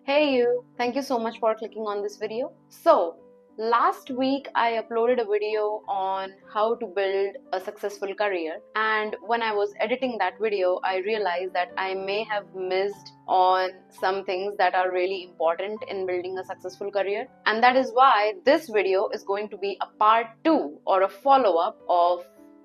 Hey you, thank you so much for clicking on this video. So, last week I uploaded a video on how to build a successful career, and when I was editing that video, I realized that I may have missed on some things that are really important in building a successful career, and that is why this video is going to be a part 2 or a follow-up of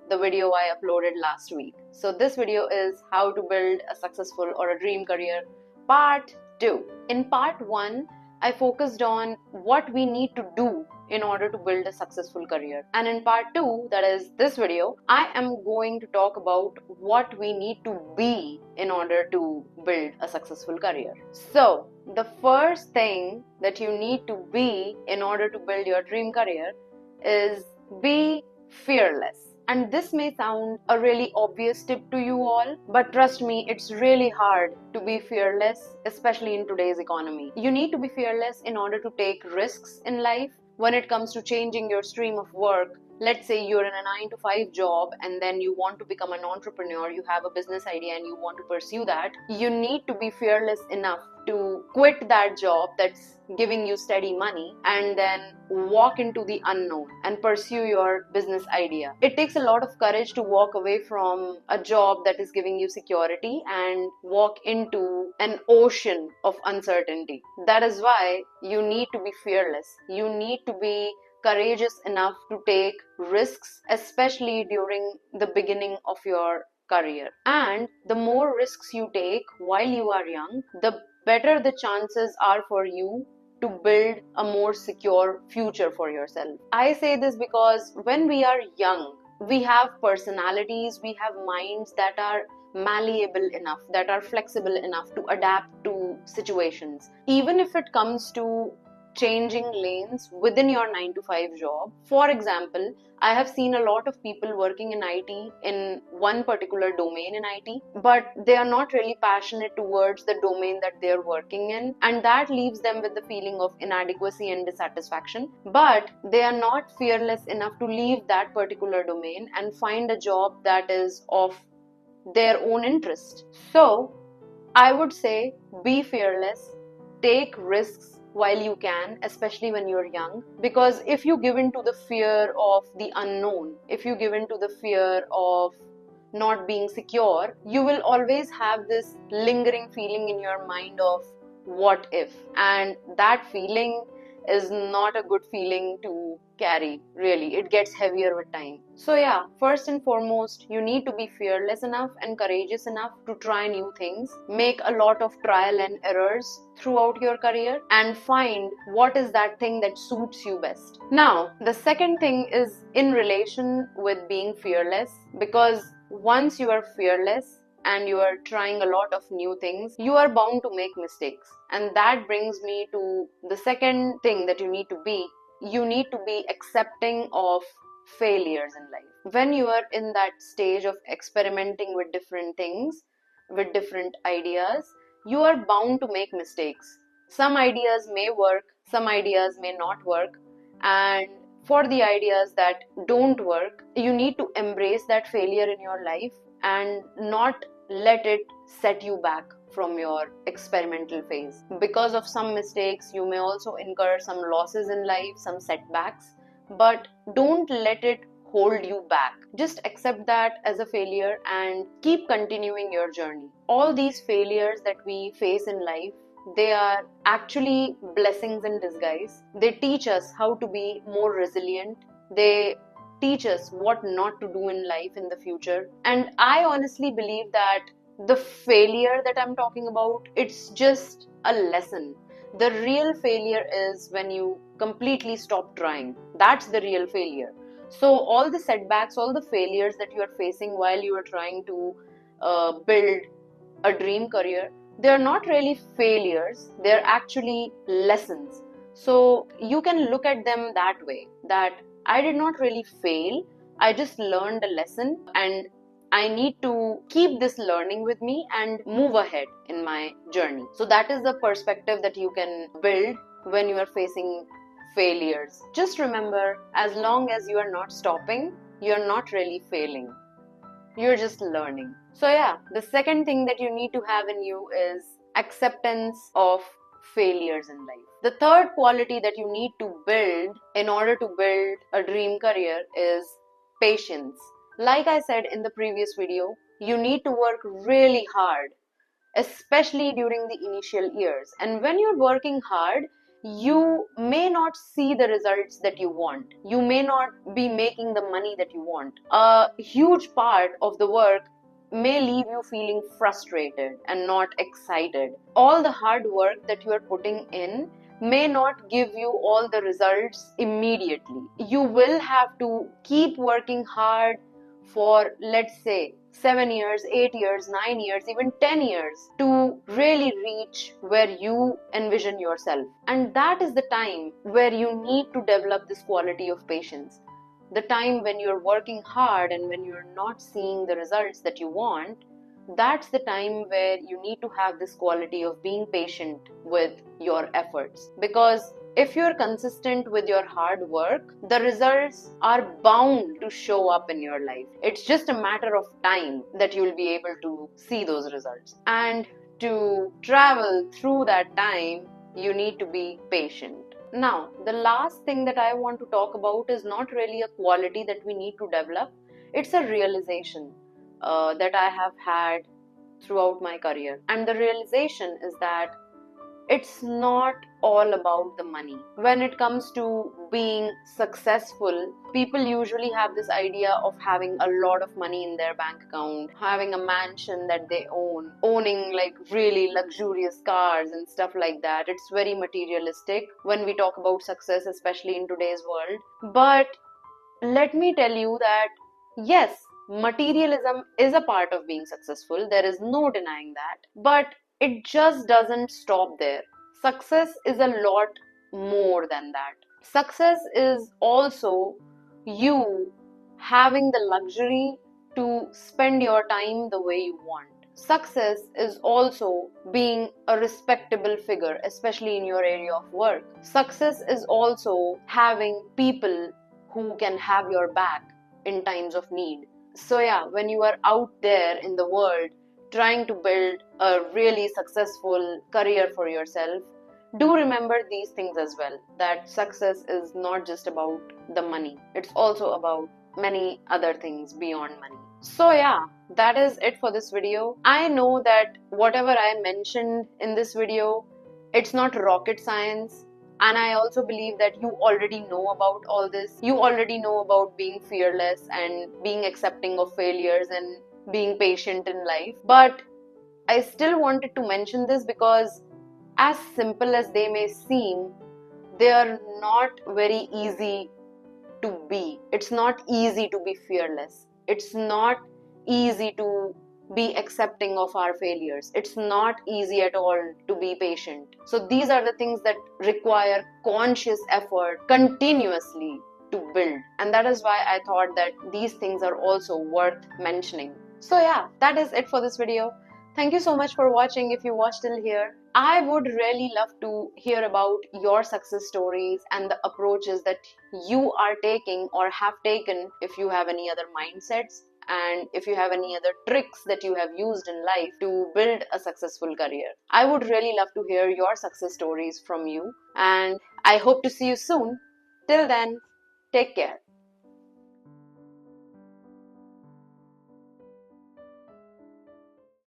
the video I uploaded last week. So this video is how to build a successful or a dream career part 2. In part 1, I focused on what we need to do in order to build a successful career. And in part 2, that is this video, I am going to talk about what we need to be in order to build a successful career. So, the first thing that you need to be in order to build your dream career is be fearless. And this may sound a really obvious tip to you all, but trust me, it's really hard to be fearless, especially in today's economy. You need to be fearless in order to take risks in life. When it comes to changing your stream of work, let's say you're in a 9 to 5 job and then you want to become an entrepreneur, you have a business idea and you want to pursue that, you need to be fearless enough to quit that job that's giving you steady money and then walk into the unknown and pursue your business idea. It takes a lot of courage to walk away from a job that is giving you security and walk into an ocean of uncertainty. That is why you need to be fearless. You need to be courageous enough to take risks, especially during the beginning of your career. And the more risks you take while you are young, the better the chances are for you to build a more secure future for yourself. I say this because when we are young, we have personalities, we have minds that are malleable enough, that are flexible enough to adapt to situations. Even if it comes to changing lanes within your 9 to 5 job. For example, I have seen a lot of people working in IT in one particular domain in IT, but they are not really passionate towards the domain that they are working in, and that leaves them with the feeling of inadequacy and dissatisfaction. But they are not fearless enough to leave that particular domain and find a job that is of their own interest. So, I would say be fearless, take risks while you can, especially when you're young, because if you give in to the fear of the unknown, if you give in to the fear of not being secure, you will always have this lingering feeling in your mind of what if, and that feeling is not a good feeling to carry. Really, it gets heavier with time. So yeah, first and foremost, you need to be fearless enough and courageous enough to try new things, make a lot of trial and errors throughout your career, and find what is that thing that suits you best. Now, the second thing is in relation with being fearless, because once you are fearless and you are trying a lot of new things, you are bound to make mistakes. And that brings me to the second thing that you need to be. You need to be accepting of failures in life. When you are in that stage of experimenting with different things, with different ideas, you are bound to make mistakes. Some ideas may work, some ideas may not work, and for the ideas that don't work, you need to embrace that failure in your life and not let it set you back from your experimental phase. Because of some mistakes, you may also incur some losses in life, some setbacks, but don't let it hold you back. Just accept that as a failure and keep continuing your journey. All these failures that we face in life, they are actually blessings in disguise. They teach us how to be more resilient. They teach us what not to do in life in the future. And I honestly believe that the failure that I'm talking about, it's just a lesson. The real failure is when you completely stop trying. That's the real failure. So all the setbacks, all the failures that you are facing while you are trying to build a dream career, they're not really failures, they're actually lessons. So you can look at them that way, that I did not really fail, I just learned a lesson and I need to keep this learning with me and move ahead in my journey. So that is the perspective that you can build when you are facing failures. Just remember, as long as you are not stopping, you are not really failing. You're just learning. So yeah, the second thing that you need to have in you is acceptance of failures in life. The third quality that you need to build in order to build a dream career is patience. Like I said in the previous video, you need to work really hard, especially during the initial years. And when you're working hard, you may not see the results that you want. You may not be making the money that you want. A huge part of the work may leave you feeling frustrated and not excited. All the hard work that you are putting in may not give you all the results immediately. You will have to keep working hard for, let's say, 7 years, 8 years, 9 years, even 10 years to really reach where you envision yourself. And that is the time where you need to develop this quality of patience. The time when you're working hard and when you're not seeing the results that you want, that's the time where you need to have this quality of being patient with your efforts. Because if you're consistent with your hard work, the results are bound to show up in your life. It's just a matter of time that you'll be able to see those results. And to travel through that time, you need to be patient. Now, the last thing that I want to talk about is not really a quality that we need to develop. It's a realization that I have had throughout my career. And the realization is that it's not all about the money. When it comes to being successful, people usually have this idea of having a lot of money in their bank account, having a mansion that they own, owning like really luxurious cars and stuff like that. It's very materialistic when we talk about success, especially in today's world. But let me tell you that yes, materialism is a part of being successful. There is no denying that. But it just doesn't stop there. Success is a lot more than that. Success is also you having the luxury to spend your time the way you want. Success is also being a respectable figure, especially in your area of work. Success is also having people who can have your back in times of need. So yeah, when you are out there in the world trying to build a really successful career for yourself, do remember these things as well, that success is not just about the money. It's also about many other things beyond money. So yeah, that is it for this video. I know that whatever I mentioned in this video, it's not rocket science. And I also believe that you already know about all this. You already know about being fearless and being accepting of failures and being patient in life. But I still wanted to mention this because as simple as they may seem, they are not very easy to be. It's not easy to be fearless. It's not easy to be accepting of our failures. It's not easy at all to be patient. So these are the things that require conscious effort continuously to build. And that is why I thought that these things are also worth mentioning. So yeah, that is it for this video. Thank you so much for watching if you watched till here. I would really love to hear about your success stories and the approaches that you are taking or have taken, if you have any other mindsets and if you have any other tricks that you have used in life to build a successful career. I would really love to hear your success stories from you, and I hope to see you soon. Till then, take care.